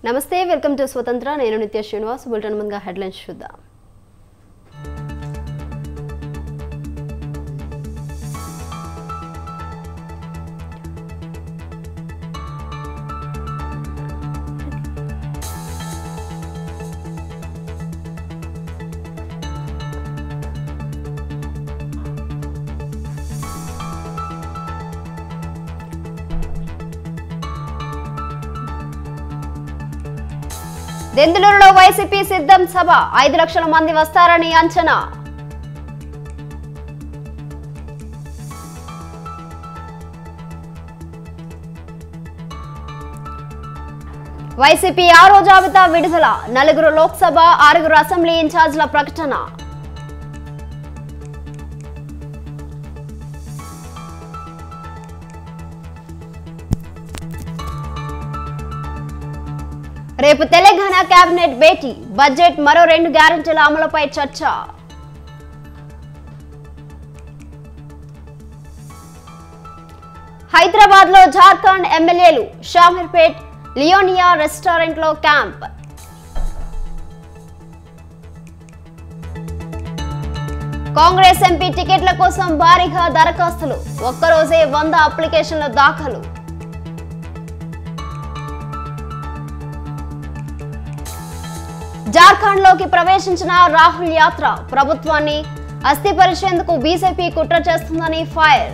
నమస్తే welcome to స్వతంత్ర నేను నిత్య శ్రీనివాస్ బులెటిన్ ముందుగా హెడ్లైన్స్ చూద్దాం దెందులూరులో వైసీపీ సిద్ధం సభ 5 లక్షల మంది వస్తారని అంచనా వైసీపీ 6వ జాబితా విడుదల 4 లోక్సభ 6 అసెంబ్లీ ఇన్ఛార్జ్ల ప్రకటన రేపు తెలంగాణ కేబినెట్ భేటీ బడ్జెట్ మరో 2 గ్యారెంటీల అమలుపై చర్చ హైదరాబాద్ లో జార్ఖండ్ ఎమ్మెల్యేలు షామీర్పేట్ లియోనియా రెస్టారెంట్ లో క్యాంప్ కాంగ్రెస్ ఎంపీ టికెట్ల కోసం భారీగా దరఖాస్తులు ఒక్కరోజే 100 అప్లికేషన్ల దాఖలు జార్ఖండ్ లోకి ప్రవేశించిన రాహుల్ యాత్ర ప్రభుత్వాన్ని అస్థిపరిచేందుకు బీజేపీ కుట్ర చేస్తుందని ఫైర్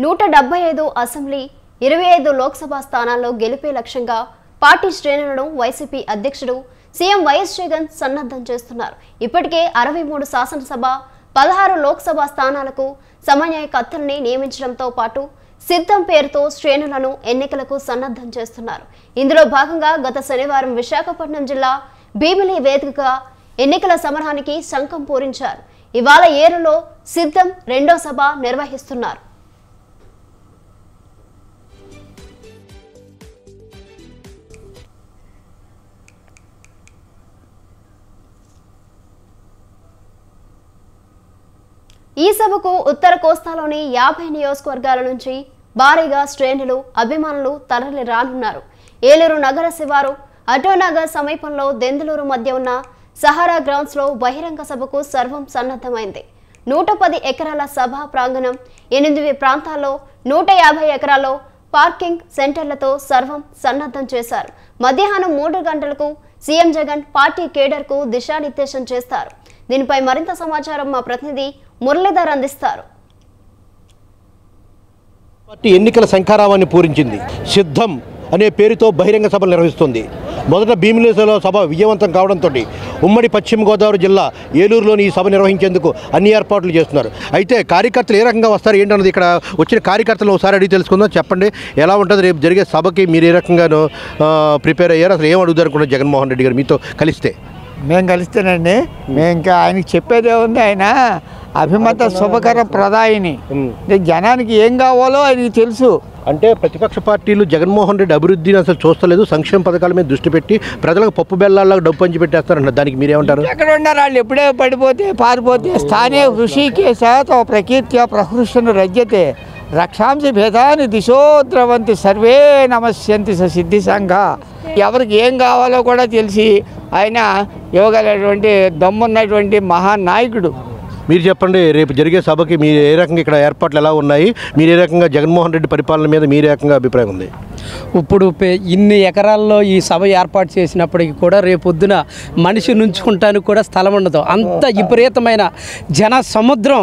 175 అసెంబ్లీ 25 లోక్సభ స్థానాల్లో గెలిపే లక్ష్యంగా పార్టీ శ్రేణులను వైసీపీ అధ్యక్షుడు సీఎం వైఎస్ జగన్ సన్నద్ధం చేస్తున్నారు. ఇప్పటికే 63 శాసనసభ 16 లోక్సభ స్థానాలకు సమన్వయకర్తల్ని నియమించడంతో పాటు సిద్ధం పేరుతో శ్రేణులను ఎన్నికలకు సన్నద్ధం చేస్తున్నారు. ఇందులో భాగంగా గత శనివారం విశాఖపట్నం జిల్లా భీమిలి వేదికగా ఎన్నికల సమరానికి శంఖం పూరించారు. ఇవాళ ఏరులో సిద్ధం 2వ సభ నిర్వహిస్తున్నారు. ఈ సభకు ఉత్తర కోస్తాలోని 50 నియోజకవర్గాల నుంచి భారీగా శ్రేణులు అభిమానులు తరలి రానున్నారు. ఏలూరు నగర శివారు అటోనగర్ సమీపంలో దెందులూరు మధ్య ఉన్న సహారా గ్రౌండ్స్ లో బహిరంగ సభకు సర్వం సన్నద్ధమైంది. 110 ఎకరాల సభా ప్రాంగణం 8 ప్రాంతాల్లో 150 ఎకరాల్లో పార్కింగ్ సెంటర్లతో సర్వం సన్నద్ధం చేశారు. మధ్యాహ్నం 3 గంటలకు సీఎం జగన్ పార్టీ కేడర్కు దిశానిర్దేశం చేస్తారు. దీనిపై మరింత సమాచారం మా ప్రతినిధి మురళీధర్ అందిస్తారు. పార్టీ ఎన్నికల శంఖారావాన్ని పూరించింది. సిద్ధం అనే పేరుతో బహిరంగ సభలు నిర్వహిస్తుంది. మొదట భీమిలిలో సభ విజయవంతం కావడంతో ఉమ్మడి పశ్చిమ గోదావరి జిల్లా ఏలూరులోని ఈ సభ నిర్వహించేందుకు అన్ని ఏర్పాట్లు చేస్తున్నారు. అయితే కార్యకర్తలు ఏ రకంగా వస్తారు ఏంటన్నది ఇక్కడ వచ్చిన కార్యకర్తలు ఒకసారి అడిగి తెలుసుకుందాం. చెప్పండి, ఎలా ఉంటుంది రేపు జరిగే సభకి మీరు ఏ రకంగానూ ప్రిపేర్ అయ్యారు? అసలు ఏం అడుగుతారు అనుకున్నారు జగన్మోహన్ రెడ్డి గారు మీతో కలిస్తే? మేము కలిస్తేనండి, మేము ఇంకా ఆయనకి చెప్పేదే ఉంది. ఆయన అభిమత శుభకర ప్రదాయిని, జనానికి ఏం కావాలో ఆయనకి తెలుసు. అంటే ప్రతిపక్ష పార్టీలు జగన్మోహన్ రెడ్డి అభివృద్ధిని అసలు చూస్తలేదు, సంక్షేమ పథకాల మీద దృష్టి పెట్టి ప్రజలకు పప్పు బెల్లాల్లాగా డబ్బు పంచి పెట్టేస్తారంట. దానికి మీరేమంటారు? ఎక్కడ ఉన్నారు వాళ్ళు? ఎప్పుడే పడిపోతే పారిపోతే స్థానే ఋషికేశాతో ప్రకీర్త్యా ప్రహృష్టను రజ్యతే రక్షాంశ భేదాన్ని దిశోద్రవంతి సర్వే నమస్యంతి సిద్ధి సంఘ. ఎవరికి ఏం కావాలో కూడా తెలిసి ఆయన ఇవ్వగలటువంటి దమ్మున్నటువంటి మహానాయకుడు. మీరు చెప్పండి, రేపు జరిగే సభకి మీరు ఏ రకంగా ఇక్కడ ఏర్పాట్లు ఎలా ఉన్నాయి? మీరు ఏ రకంగా జగన్మోహన్ రెడ్డి పరిపాలన మీద మీరు ఏ రకంగా అభిప్రాయం ఉంది? ఇప్పుడు ఇన్ని ఎకరాల్లో ఈ సభ ఏర్పాటు చేసినప్పటికీ కూడా రేపొద్దున మనిషి నుంచుకుంటానికి కూడా స్థలం ఉండదు. అంత విపరీతమైన జన సముద్రం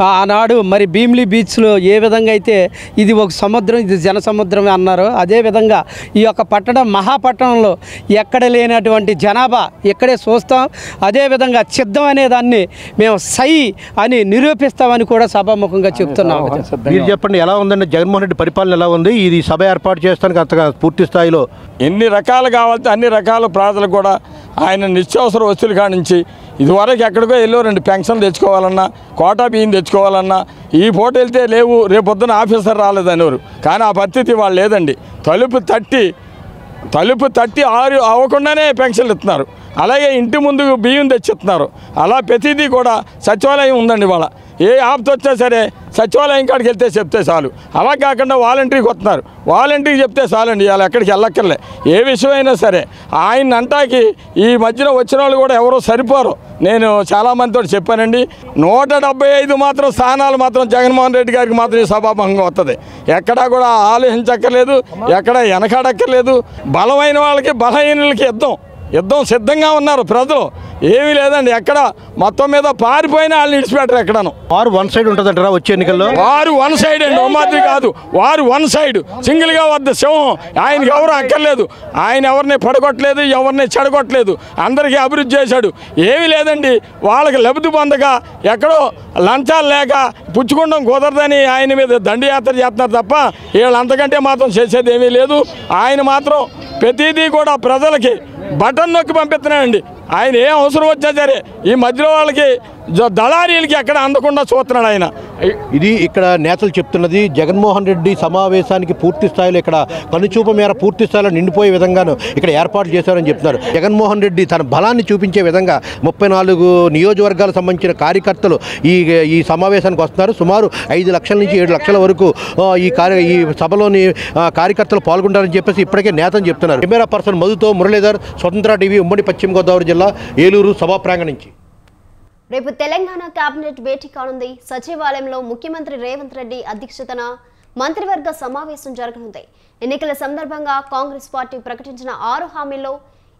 ఆనాడు మరి భీమిలి బీచ్లో ఏ విధంగా అయితే ఇది ఒక సముద్రం, ఇది జన సముద్రం అన్నారో అదేవిధంగా ఈ యొక్క పట్టణం మహాపట్టణంలో ఎక్కడ లేనటువంటి జనాభా ఇక్కడే చూస్తాం. అదేవిధంగా సిద్ధం అనే దాన్ని మేము సై అని నిరూపిస్తామని కూడా సభాముఖంగా చెప్తున్నాము. మీరు చెప్పండి, ఎలా ఉందండి జగన్మోహన్ రెడ్డి పరిపాలన ఎలా ఉంది? ఇది సభ ఏర్పాటు చేస్తానికి అంతగా పూర్తి స్థాయిలో ఎన్ని రకాలు కావాలంటే అన్ని రకాల ప్రజలకు కూడా ఆయన నిత్యావసర వస్తువుల కాడ నుంచి ఇదివరకు ఎక్కడికో వెళ్ళో 2 పెన్షన్లు తెచ్చుకోవాలన్నా, కోటా బియ్యం తెచ్చుకోవాలన్నా ఈ పూట వెళ్తే లేవు, రేపొద్దున ఆఫీసర్ రాలేదనేవారు. కానీ ఆ పరిస్థితి వాళ్ళు లేదండి. తలుపు తట్టి 6 అవ్వకుండానే పెన్షన్లు ఇస్తున్నారు. అలాగే ఇంటి ముందు బియ్యం తెచ్చిస్తున్నారు. అలా ప్రతిదీ కూడా సచివాలయం ఉందండి. వాళ్ళ ఏ ఆపద వచ్చినా సరే సచివాలయం కాడికి వెళ్తే చెప్తే చాలు. అలా కాకుండా వాలంటీర్కి వస్తున్నారు, వాలంటీర్కి చెప్తే చాలండి, వాళ్ళు ఎక్కడికి వెళ్ళక్కర్లే. ఏ విషయమైనా సరే ఆయన అంటాకి ఈ మధ్యన వచ్చిన వాళ్ళు కూడా ఎవరో సరిపోరు. నేను చాలామందితో చెప్పానండి, 175 మాత్రం స్థానాలు మాత్రం జగన్మోహన్ రెడ్డి గారికి మాత్రం సభాభంగం వస్తుంది. ఎక్కడా కూడా ఆలోచించక్కర్లేదు, ఎక్కడా వెనకాడక్కర్లేదు. బలమైన వాళ్ళకి బలహీనులకి యుద్ధం సిద్ధంగా ఉన్నారు ప్రజలు. ఏమీ లేదండి, ఎక్కడ మొత్తం మీద పారిపోయిన వాళ్ళని విడిచిపెట్టరు. ఎక్కడను వారు వన్ సైడ్ ఉంటుందంటారా వచ్చే ఎన్నికల్లో? వారు వన్ సైడ్ అండి, మాదిరి కాదు. వారు వన్ సైడ్ సింగిల్గా వద్ద సింహం. ఆయనకి ఎవరు అక్కర్లేదు, ఆయన ఎవరిని పడగొట్టలేదు, ఎవరిని చెడగొట్టలేదు, అందరికీ అభివృద్ధి చేశాడు. ఏమీ లేదండి, వాళ్ళకి లబ్ధి పొందగా ఎక్కడో లంచాలు లేక పుచ్చుకుండం కుదరదని ఆయన మీద దండయాత్ర చేస్తున్నారు తప్ప వీళ్ళు అంతకంటే మాత్రం చేసేది ఏమీ లేదు. ఆయన మాత్రం ప్రతిదీ కూడా ప్రజలకి బటన్ నొక్కి పంపిస్తున్నాడండి. ఆయన ఏం అవసరం వచ్చినా సరే ఈ మధ్యలో వాళ్ళకి దళారీలకి ఎక్కడ అందకుండా చూస్తున్నాడు ఆయన. ఇది ఇక్కడ నేతలు చెప్తున్నది. జగన్మోహన్ రెడ్డి సమావేశానికి పూర్తి స్థాయిలో ఇక్కడ కనుచూపు మేర పూర్తి స్థాయిలో నిండిపోయే విధంగాను ఇక్కడ ఏర్పాటు చేశారని చెప్తున్నారు. జగన్మోహన్ రెడ్డి తన బలాన్ని చూపించే విధంగా 34 నియోజకవర్గాలకు సంబంధించిన కార్యకర్తలు ఈ సమావేశానికి వస్తున్నారు. సుమారు 5 లక్షల నుంచి 7 లక్షల వరకు ఈ సభలోని కార్యకర్తలు పాల్గొంటారని చెప్పేసి ఇప్పటికే నేతలు చెప్తున్నారు. కెమెరా పర్సన్ మధుతో మురళీధర్, స్వతంత్ర టీవీ, ఉమ్మడి పశ్చిమ గోదావరి జిల్లా, ఏలూరు సభా ప్రాంగణం నుంచి. రేపు తెలంగాణ కేబినెట్ భేటీ కానుంది. సచివాలయంలో ముఖ్యమంత్రి రేవంత్ రెడ్డి అధ్యక్షతన మంత్రివర్గ సమావేశం జరగనుంది. ఎన్నికల సందర్భంగా కాంగ్రెస్ పార్టీ ప్రకటించిన 6 హామీల్లో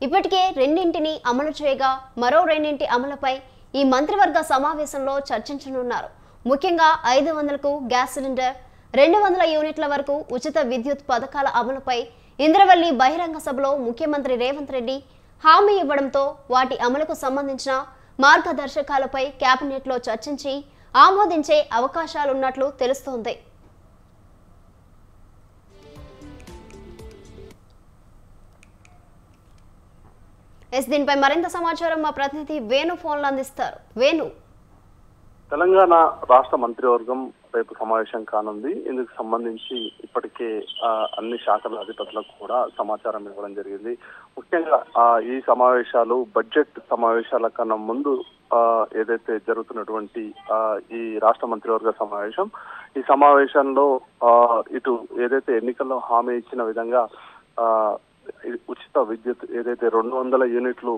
ఇప్పటికే 2 అమలు చేయగా మరో 2 అమలుపై ఈ మంత్రివర్గ సమావేశంలో చర్చించనున్నారు. ముఖ్యంగా 500కు గ్యాస్ సిలిండర్, 200 యూనిట్ల వరకు ఉచిత విద్యుత్ పథకాల అమలుపై ఇంద్రవల్లి బహిరంగ సభలో ముఖ్యమంత్రి రేవంత్ రెడ్డి హామీ ఇవ్వడంతో వాటి అమలుకు సంబంధించిన మార్గదర్శకాలపై కేబినెట్లో చర్చించి ఆమోదించే అవకాశాలున్నట్లు తెలుస్తోంది. దీనిపై మరింత సమాచారం మా ప్రతినిధి వేణు ఫోన్లో అందిస్తారు. వేణు, తెలంగాణ రాష్ట్ర మంత్రివర్గం రేపు సమావేశం కానుంది. ఇందుకు సంబంధించి ఇప్పటికే అన్ని శాఖల అధిపతులకు కూడా సమాచారం ఇవ్వడం జరిగింది. ముఖ్యంగా ఈ సమావేశాలు బడ్జెట్ సమావేశాల కన్నా ముందు ఏదైతే జరుగుతున్నటువంటి ఈ రాష్ట్ర మంత్రివర్గ సమావేశం, ఈ సమావేశంలో ఇటు ఏదైతే ఎన్నికల్లో హామీ ఇచ్చిన విధంగా ఉచిత విద్యుత్ ఏదైతే 200 యూనిట్లు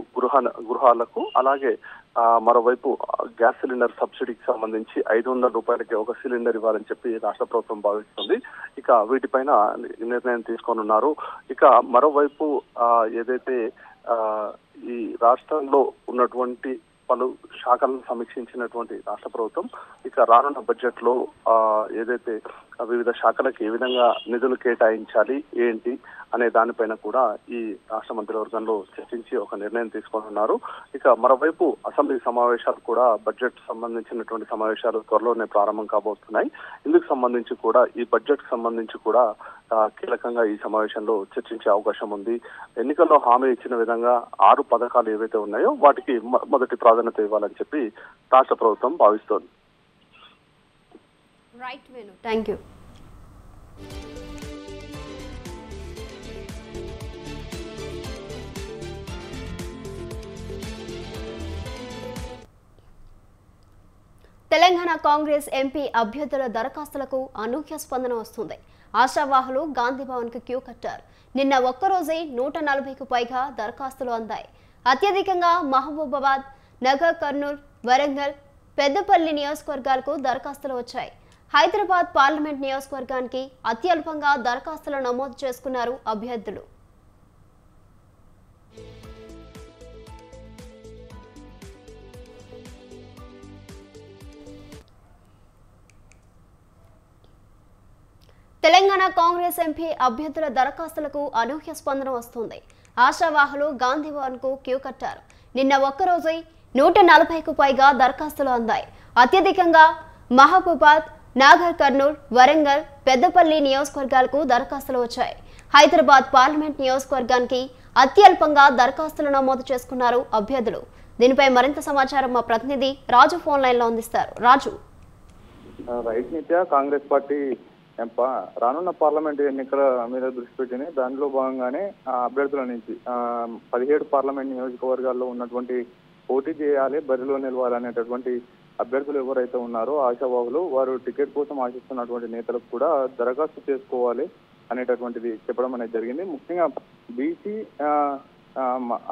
గృహాలకు, అలాగే మరోవైపు గ్యాస్ సిలిండర్ సబ్సిడీకి సంబంధించి 500 రూపాయలకి ఒక సిలిండర్ ఇవ్వాలని చెప్పి రాష్ట్ర ప్రభుత్వం భావిస్తుంది. ఇక వీటిపైన నిర్ణయం తీసుకోనున్నారు. ఇక మరోవైపు ఏదైతే ఈ రాష్ట్రంలో ఉన్నటువంటి పలు శాఖలను సమీక్షించినటువంటి రాష్ట్ర ప్రభుత్వం ఇక రానున్న బడ్జెట్ లో ఏదైతే వివిధ శాఖలకు ఏ విధంగా నిధులు కేటాయించాలి ఏంటి అనే దానిపైన కూడా ఈ రాష్ట్ర మంత్రివర్గంలో చర్చించి ఒక నిర్ణయం తీసుకోనున్నారు. ఇక మరోవైపు అసెంబ్లీ సమావేశాలు కూడా బడ్జెట్ సంబంధించినటువంటి సమావేశాలు త్వరలోనే ప్రారంభం కాబోతున్నాయి. ఇందుకు సంబంధించి కూడా ఈ బడ్జెట్ సంబంధించి కూడా కీలకంగా ఈ సమావేశంలో చర్చించే అవకాశం ఉంది. ఎన్నికల్లో హామీ ఇచ్చిన విధంగా 6 పథకాలు ఏవైతే ఉన్నాయో వాటికి మొదటి ప్రాధాన్యత ఇవ్వాలని చెప్పి రాష్ట్ర ప్రభుత్వం భావిస్తోంది. Right Venu, thank you. Telangana Congress MP అభ్యర్థుల దరఖాస్తులకు అనూహ్య స్పందన వస్తుంది. ఆశావాహులు గాంధీ భవన్కు క్యూ కట్టారు. నిన్న ఒక్కరోజే 140కు పైగా దరఖాస్తులు అందాయి. అత్యధికంగా మహబూబాబాద్, నగర్ కర్నూలు, వరంగల్, పెద్దపల్లి నియోజకవర్గాలకు దరఖాస్తులు వచ్చాయి. హైదరాబాద్ పార్లమెంట్ నియోజకవర్గానికి అత్యల్పంగా దరఖాస్తులు నమోదు చేసుకున్నారు అభ్యర్థులు. తెలంగాణ కాంగ్రెస్ ఎంపీ అభ్యర్థుల దరఖాస్తులకు అనూహ్య స్పందన వస్తుంది. ఆశావాహులు గాంధీ భవన్కు క్యూ కట్టారు. నిన్న ఒక్కరోజే 140కు పైగా దరఖాస్తులు అందాయి. అత్యధికంగా మహబూబాద్, నాగర్ కర్నూలు, వరంగల్, పెద్దపల్లి నియోజకవర్గాలకు దరఖాస్తులు వచ్చాయి. హైదరాబాద్ పార్లమెంట్ నియోజకవర్గానికి అత్యల్పంగా దరఖాస్తులు నమోదు చేసుకున్నారు అభ్యర్థులు. దీనిపై మరింత సమాచారం మా ప్రతినిధి రాజు ఫోన్ లైన్ లో అందిస్తారు. రాజు, రైట్ నిత్య, కాంగ్రెస్ పార్టీ రానున్న పార్లమెంట్ ఎన్నికల మీద దృష్టి పెట్టింది. దానిలో భాగంగానే అభ్యర్థుల నుంచి 17 పార్లమెంట్ నియోజకవర్గాల్లో ఉన్నటువంటి పోటీ చేయాలి, బరిలో నిలవాలనేటటువంటి అభ్యర్థులు ఎవరైతే ఉన్నారో ఆశావాహులు వారు టికెట్ కోసం ఆశిస్తున్నటువంటి నేతలకు కూడా దరఖాస్తు చేసుకోవాలి అనేటటువంటిది చెప్పడం అనేది జరిగింది. ముఖ్యంగా బీసీ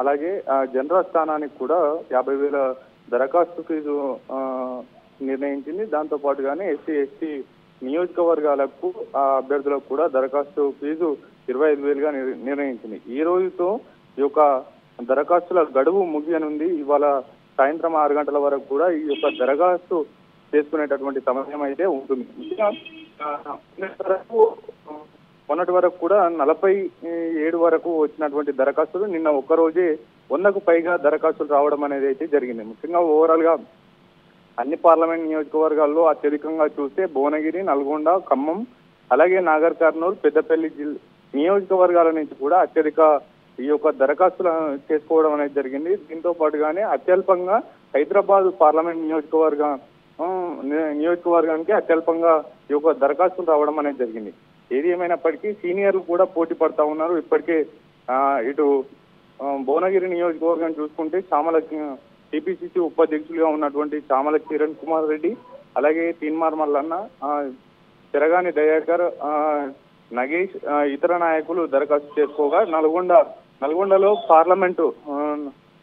అలాగే జనరల్ స్థానానికి కూడా 50,000 దరఖాస్తు ఫీజు నిర్ణయించింది. దాంతో పాటుగానే ఎస్సీ ఎస్టీ నియోజకవర్గాలకు అభ్యర్థులకు కూడా దరఖాస్తు ఫీజు 25,000గా నిర్ణయించింది. ఈ రోజుతో ఈ యొక్క దరఖాస్తుల గడువు ముగియనుంది. ఇవాళ సాయంత్రం 6 గంటల వరకు కూడా ఈ యొక్క దరఖాస్తు చేసుకునేటటువంటి సమయం అయితే ఉంటుంది. మొన్నటి వరకు కూడా 47 వరకు వచ్చినటువంటి దరఖాస్తులు నిన్న ఒక్కరోజే 100కు పైగా దరఖాస్తులు రావడం అనేది అయితే జరిగింది. ముఖ్యంగా ఓవరాల్ గా అన్ని పార్లమెంట్ నియోజకవర్గాల్లో అత్యధికంగా చూస్తే భువనగిరి, నల్గొండ, ఖమ్మం, అలాగే నాగర్ కర్నూలు, పెద్దపల్లి నియోజకవర్గాల నుంచి కూడా అత్యధిక ఈ యొక్క దరఖాస్తులు చేసుకోవడం అనేది జరిగింది. దీంతో పాటుగానే అత్యల్పంగా హైదరాబాద్ పార్లమెంట్ నియోజకవర్గానికి అత్యల్పంగా ఈ యొక్క దరఖాస్తులు రావడం అనేది జరిగింది. ఏది ఏమైనప్పటికీ సీనియర్లు కూడా పోటీ పడతా ఉన్నారు. ఇప్పటికే ఇటు భువనగిరి నియోజకవర్గం చూసుకుంటే చామల టీపీసీసీ ఉపాధ్యక్షులుగా ఉన్నటువంటి చామల కిరణ్ కుమార్ రెడ్డి, అలాగే తీన్మార్ మల్లన్న, చెరగాని దయాకర్, నగేష్, ఇతర నాయకులు దరఖాస్తు చేసుకోగా నల్గొండలో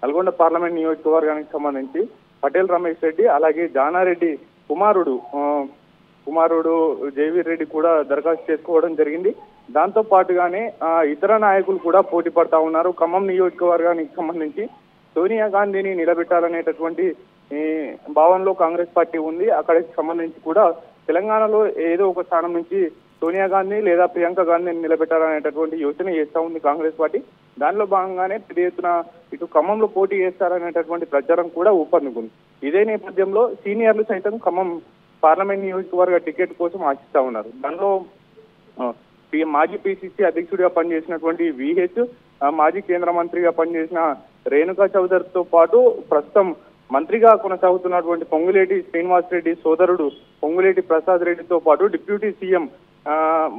నల్గొండ పార్లమెంట్ నియోజకవర్గానికి సంబంధించి పటేల్ రమేష్ రెడ్డి, అలాగే జానారెడ్డి కుమారుడు జైవీర్ రెడ్డి కూడా దరఖాస్తు చేసుకోవడం జరిగింది. దాంతో పాటుగానే ఇతర నాయకులు కూడా పోటీ పడతా ఉన్నారు. ఖమ్మం నియోజకవర్గానికి సంబంధించి సోనియా గాంధీని నిలబెట్టాలనేటటువంటి భావనలో కాంగ్రెస్ పార్టీ ఉంది. అక్కడికి సంబంధించి కూడా తెలంగాణలో ఏదో ఒక స్థానం నుంచి సోనియా గాంధీ లేదా ప్రియాంక గాంధీని నిలబెట్టాలనేటటువంటి యోచన చేస్తూ ఉంది కాంగ్రెస్ పార్టీ. దానిలో భాగంగానే పెద్ద ఎత్తున ఇటు ఖమ్మంలో పోటీ చేస్తారనేటటువంటి ప్రచారం కూడా ఊపందుకుంది. ఇదే నేపథ్యంలో సీనియర్లు సైతం ఖమ్మం పార్లమెంట్ నియోజకవర్గ టికెట్ కోసం ఆశిస్తా ఉన్నారు. దానిలో మాజీ పిసిసి అధ్యక్షుడిగా పనిచేసినటువంటి విహెచ్, మాజీ కేంద్ర మంత్రిగా పనిచేసిన రేణుకా చౌదరితో పాటు ప్రస్తుతం మంత్రిగా కొనసాగుతున్నటువంటి పొంగులేటి శ్రీనివాస్ రెడ్డి సోదరుడు పొంగులేటి ప్రసాద్ రెడ్డితో పాటు డిప్యూటీ సీఎం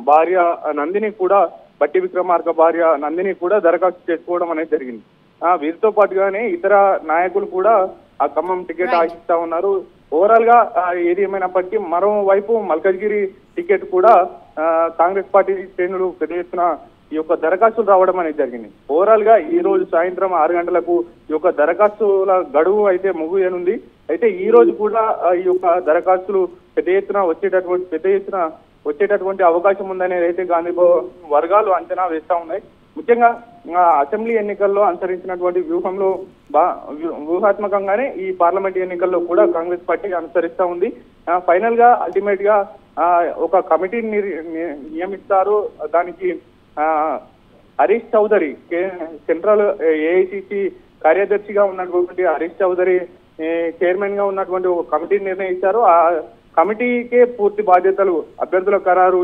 భార్య నందిని కూడా, బట్టి విక్రమార్క భార్య నందిని కూడా దరఖాస్తు చేసుకోవడం అనేది జరిగింది. వీరితో పాటుగానే ఇతర నాయకులు కూడా ఆ ఖమ్మం టికెట్ ఆశిస్తా ఉన్నారు. ఓవరాల్ గా ఏది ఏమైనప్పటికీ మరోవైపు మల్కజ్గిరి టికెట్ కూడా కాంగ్రెస్ పార్టీ శ్రేణులు పెద్ద ఎత్తున ఈ యొక్క దరఖాస్తులు రావడం అనేది జరిగింది. ఓవరాల్ గా ఈ రోజు సాయంత్రం 6 గంటలకు ఈ యొక్క దరఖాస్తుల గడువు అయితే ముగియనుంది. అయితే ఈ రోజు కూడా ఈ యొక్క దరఖాస్తులు పెద్ద ఎత్తున వచ్చేటటువంటి అవకాశం ఉందనేది అయితే గాంధీ వర్గాలు అంచనా వేస్తా ఉన్నాయి. ముఖ్యంగా అసెంబ్లీ ఎన్నికల్లో అనుసరించినటువంటి వ్యూహాత్మకంగానే ఈ పార్లమెంట్ ఎన్నికల్లో కూడా కాంగ్రెస్ పార్టీ అనుసరిస్తా ఉంది. ఫైనల్ గా అల్టిమేట్ గా ఒక కమిటీని నియమిస్తారు. దానికి హరీష్ చౌదరి సెంట్రల్ ఏఐసిసి కార్యదర్శిగా ఉన్నటువంటి హరీష్ చౌదరి చైర్మన్ గా ఉన్నటువంటి ఒక కమిటీని నిర్ణయించారు. ఆ కమిటీకే పూర్తి బాధ్యతలు అభ్యర్థుల ఖరారు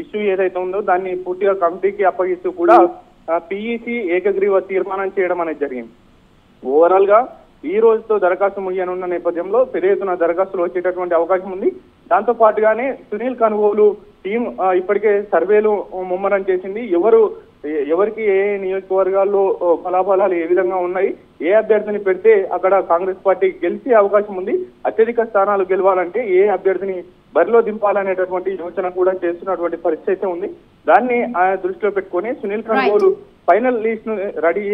ఇష్యూ ఏదైతే ఉందో దాన్ని పూర్తిగా కమిటీకి అప్పగిస్తూ కూడా పిఈసి ఏకగ్రీవ తీర్మానం చేయడం అనేది జరిగింది. ఓవరాల్ గా ఈ రోజుతో దరఖాస్తు ముగియనున్న నేపథ్యంలో పెద్ద ఎత్తున దరఖాస్తులు వచ్చేటటువంటి అవకాశం ఉంది. దాంతో పాటుగానే సునీల్ కనుగోలు టీం ఇప్పటికే సర్వేలు ముమ్మరం చేసింది. ఎవరికి ఏ నియోజకవర్గాల్లో ఫలాఫలాలు ఏ విధంగా ఉన్నాయి, ఏ అభ్యర్థిని పెడితే అక్కడ కాంగ్రెస్ పార్టీ గెలిచే అవకాశం ఉంది, అత్యధిక స్థానాలు గెలవాలంటే ఏ అభ్యర్థిని బరిలో దింపాలనేటటువంటి యోచన కూడా చేస్తున్నటువంటి పరిస్థితి ఉంది. దాన్ని దృష్టిలో పెట్టుకొని సునీల్ కనుగోలు ఫైనల్ లిస్ట్ ను రెడీ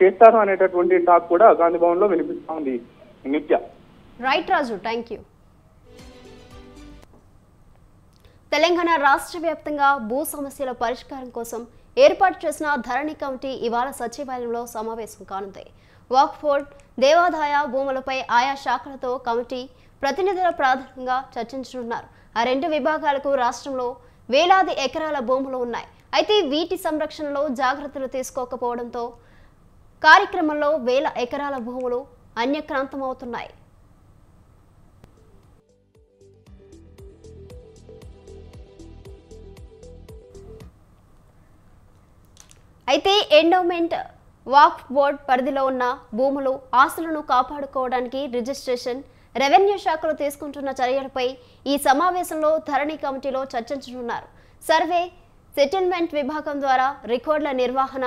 చేస్తారు అనేటటువంటి టాక్ కూడా గాంధీ భవన్ లో వినిపిస్తా ఉంది. నిత్య right Raju, thank you. Telangana రాష్ట్ర వ్యాప్తంగా భూ సమస్యల పరిష్కారం కోసం ఏర్పాటు చేసిన ధరణి కమిటీ ఇవాళ సచివాలయంలో సమావేశం కానుంది. వక్ఫ్ బోర్డ్, దేవాదాయ భూములపై ఆయా శాఖలతో కమిటీ ప్రతినిధుల ప్రాధాన్యంగా చర్చించనున్నారు. ఆ రెండు విభాగాలకు రాష్ట్రంలో వేలాది ఎకరాల భూములు ఉన్నాయి. అయితే వీటి సంరక్షణలో జాగ్రత్తలు తీసుకోకపోవడంతో కార్యక్రమంలో వేల ఎకరాల భూములు అన్యక్రాంతమవుతున్నాయి. అయితే ఎండోమెంట్ వక్ఫ్ బోర్డ్ పరిధిలో ఉన్న భూములు ఆస్తులను కాపాడుకోవడానికి రిజిస్ట్రేషన్, రెవెన్యూ శాఖలు తీసుకుంటున్న చర్యలపై ఈ సమావేశంలో ధరణి కమిటీలో చర్చించనున్నారు. సర్వే, సెటిల్మెంట్ విభాగం ద్వారా రికార్డుల నిర్వహణ,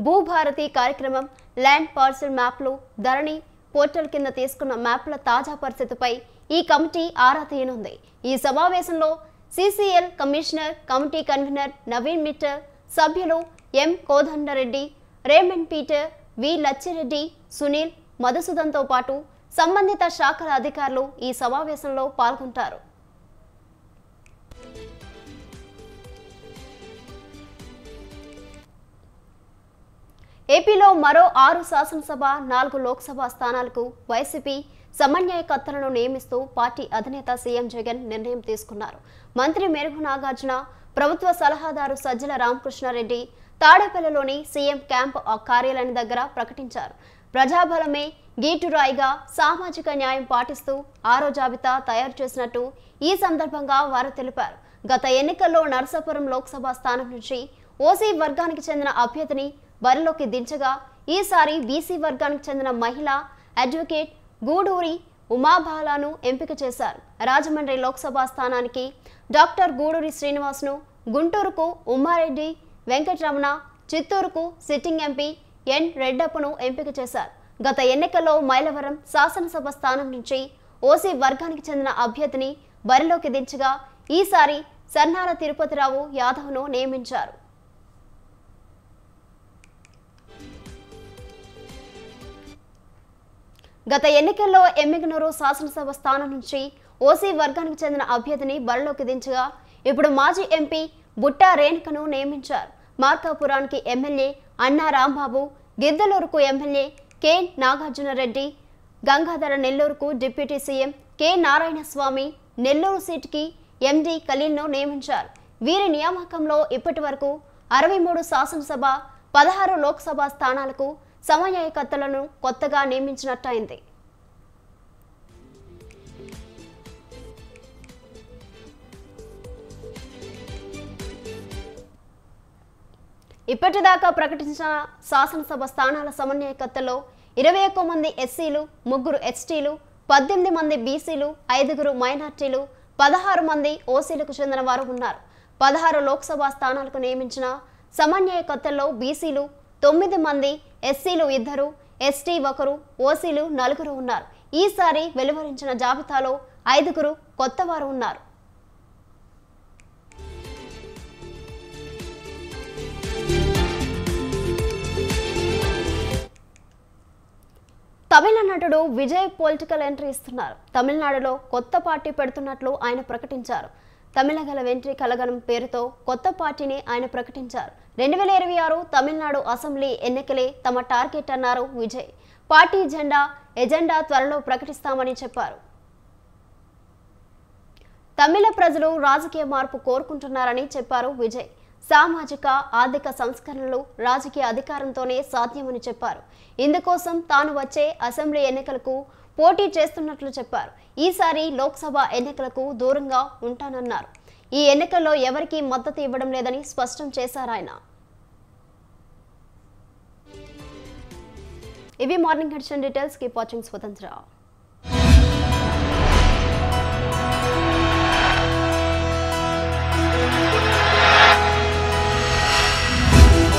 భూభారతి కార్యక్రమం, ల్యాండ్ పార్సల్ మ్యాప్లు, ధరణి పోర్టల్ కింద తీసుకున్న మ్యాప్ల తాజా పరిస్థితిపై ఈ కమిటీ ఆరా తీయనుంది. ఈ సమావేశంలో CCL commissioner, committee convener Naveen Mittal, సభ్యులు ఎం కోదండరెడ్డి, రేమండ్ పీటర్, వి లచ్చిరెడ్డి, సునీల్, మధుసూదన్తో పాటు సంబంధిత శాఖల అధికారులు ఈ సమావేశంలో పాల్గొంటారు. ఏపీలో మరో 6 శాసనసభ, 4 లోక్సభ స్థానాలకు వైసీపీ సమన్వయకర్తలను నియమిస్తూ పార్టీ అధినేత సీఎం జగన్ నిర్ణయం తీసుకున్నారు. మంత్రి మేరుగు నాగార్జున, ప్రభుత్వ సలహాదారు సజ్జల రామకృష్ణారెడ్డి తాడేపల్లిలోని సీఎం క్యాంప్ కార్యాలయం దగ్గర ప్రకటించారు. ప్రజాబలమే గీటురాయిగా సామాజిక న్యాయం పాటిస్తూ 6వ జాబితా తయారు చేసినట్టు ఈ సందర్భంగా వారు తెలిపారు. గత ఎన్నికల్లో నర్సాపురం లోక్సభ స్థానం నుంచి ఓసీ వర్గానికి చెందిన అభ్యర్థిని బరిలోకి దించగా ఈసారి బీసీ వర్గానికి చెందిన మహిళ అడ్వకేట్ గూడూరి ఉమాబాలను ఎంపిక చేశారు. రాజమండ్రి లోక్సభ స్థానానికి డాక్టర్ గూడూరి శ్రీనివాస్ను, గుంటూరుకు ఉమ్మారెడ్డి వెంకటరమణ, చిత్తూరుకు సిట్టింగ్ ఎంపీ ఎన్ రెడ్డప్పను ఎంపిక చేశారు. గత ఎన్నికల్లో మైలవరం శాసనసభ స్థానం నుంచి ఓసీ వర్గానికి చెందిన అభ్యర్థిని బరిలోకి దించగా ఈసారి సర్నాల తిరుపతిరావు యాదవ్ను నియమించారు. గత ఎన్నికల్లో ఎమ్మిగనూరు శాసనసభ స్థానం నుంచి ఓసీ వర్గానికి చెందిన అభ్యర్థిని బరిలోకి దించగా ఇప్పుడు మాజీ ఎంపీ బుట్టా రేణుకను నియమించారు. మార్కాపురానికి ఎమ్మెల్యే అన్నా రాంబాబు, గిద్దలూరుకు ఎమ్మెల్యే కె నాగార్జునరెడ్డి, గంగాధర నెల్లూరుకు deputy CM K Narayanaswamy, Nellore సీటుకి ఎండి ఖలీల్ను నియమించారు. వీరి నియామకంలో ఇప్పటి వరకు 63 శాసనసభ, 16 లోక్సభ స్థానాలకు సమన్వయకర్తలను కొత్తగా నియమించినట్టయింది. ఇప్పటిదాకా ప్రకటించిన శాసనసభ స్థానాల సమన్వయకర్తల్లో 21 మంది ఎస్సీలు, 3 ఎస్టీలు, 18 మంది బీసీలు, 5 మైనార్టీలు, 16 మంది ఓసీలకు చెందిన వారు ఉన్నారు. 16 లోక్సభ స్థానాలకు నియమించిన సమన్వయకర్తల్లో బీసీలు 9 మంది, ఎస్సీలు 2, ఎస్టీ 1, ఓసీలు 4 ఉన్నారు. ఈసారి వెలువరించిన జాబితాలో 5 కొత్త వారు ఉన్నారు. తమిళ నటుడు విజయ్ పొలిటికల్ ఎంట్రీ ఇస్తున్నారు. తమిళనాడులో కొత్త పార్టీ పెడుతున్నట్లు ఆయన ప్రకటించారు. తమిళగల వెంట్రీ కలగనం పేరుతో కొత్త పార్టీని ఆయన ప్రకటించారు. 2026 తమిళనాడు అసెంబ్లీ ఎన్నికలే తమ టార్గెట్ అన్నారు విజయ్. పార్టీ ఎజెండా త్వరలో ప్రకటిస్తామని చెప్పారు. తమిళ ప్రజలు రాజకీయ మార్పు కోరుకుంటున్నారని చెప్పారు విజయ్. సామాజిక, ఆర్థిక సంస్కరణలు రాజకీయ అధికారంతోనే సాధ్యమని చెప్పారు. ఇందుకోసం తాను వచ్చే అసెంబ్లీ ఎన్నికలకు పోటీ చేస్తున్నట్లు చెప్పారు. ఈసారి లోక్సభ ఎన్నికలకు దూరంగా ఉంటానన్నారు. ఈ ఎన్నికల్లో ఎవరికీ మద్దతు ఇవ్వడం లేదని స్పష్టం చేశారాయన. ఇవి morning edition details. Keep watching స్వతంత్ర.